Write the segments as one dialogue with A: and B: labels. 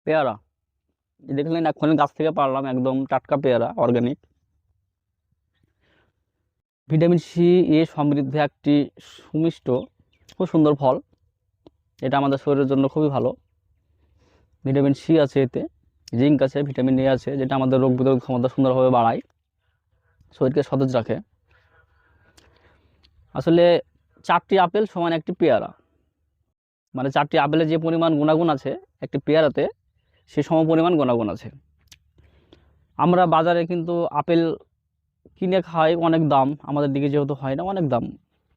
A: পেয়ারা দেখলেন এখন গাছ থেকে পারলাম, একদম টাটকা পেয়ারা, অর্গানিক। ভিটামিন সি এ সমৃদ্ধ একটি সুমিষ্ট খুব সুন্দর ফল। এটা আমাদের শরীরের জন্য খুবই ভালো। ভিটামিন সি আছে এতে, জিঙ্ক আছে, ভিটামিন এ আছে, যেটা আমাদের রোগ প্রতিরোধ ক্ষমতা সুন্দরভাবে বাড়ায়, শরীরকে সতেজ রাখে। আসলে 4টি আপেল সমান একটি পেয়ারা, মানে 4টি আপেলের যে পরিমাণ গুণাগুণ আছে একটি পেয়ারাতে, সে সম পরিমাণ গুণাগুণ আছে। আমরা বাজারে কিন্তু আপেল কিনে খাই, অনেক দাম, আমাদের দিকে যেহেতু হয় না অনেক দাম,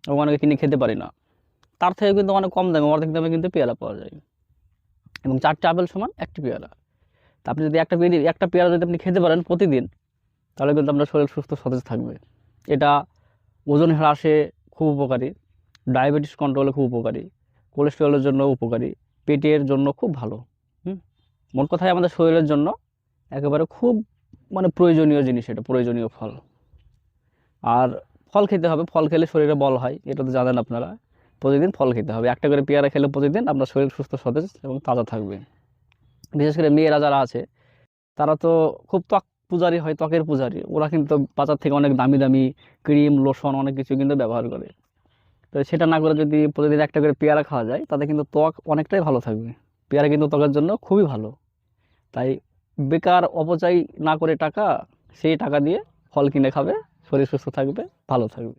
A: এবং অনেকে কিনে খেতে পারি না। তার থেকে কিন্তু অনেক কম দামে, অর্ধেক দামে কিন্তু পেয়ারা পাওয়া যায়। এবং 4টি আপেল সমান একটি পেয়ারা। তা আপনি যদি একটা পেয়ারা যদি আপনি খেতে পারেন প্রতিদিন, তাহলে কিন্তু আপনার শরীর সুস্থ সতেজ থাকবে। এটা ওজন হ্রাসে খুব উপকারী, ডায়াবেটিস কন্ট্রোলে খুব উপকারী, কোলেস্টেরলের জন্য উপকারী, পেটের জন্য খুব ভালো। মোট কথায় আমাদের শরীরের জন্য একেবারে খুব মানে প্রয়োজনীয় জিনিস, এটা প্রয়োজনীয় ফল। আর ফল খেতে হবে, ফল খেলে শরীরে বল হয়, এটা তো জানেন আপনারা। প্রতিদিন ফল খেতে হবে, একটা করে পেয়ারা খেলে প্রতিদিন আপনার শরীর সুস্থ সতেজ এবং তাজা থাকবে। বিশেষ করে মেয়েরা যারা আছে তারা তো খুব ত্বক পূজারি হয়, ত্বকের পূজারি, ওরা কিন্তু বাজার থেকে অনেক দামি দামি ক্রিম, লোশন, অনেক কিছু কিন্তু ব্যবহার করে। তো সেটা না করে যদি প্রতিদিন একটা করে পেয়ারা খাওয়া যায়, তাতে কিন্তু ত্বক অনেকটাই ভালো থাকবে। পেয়ারা কিন্তু ত্বকের জন্য খুবই ভালো। তাই বেকার অপচয় না করে টাকা, সেই টাকা দিয়ে ফল কিনে খাবে, শরীর সুস্থ থাকবে, ভালো থাকবে।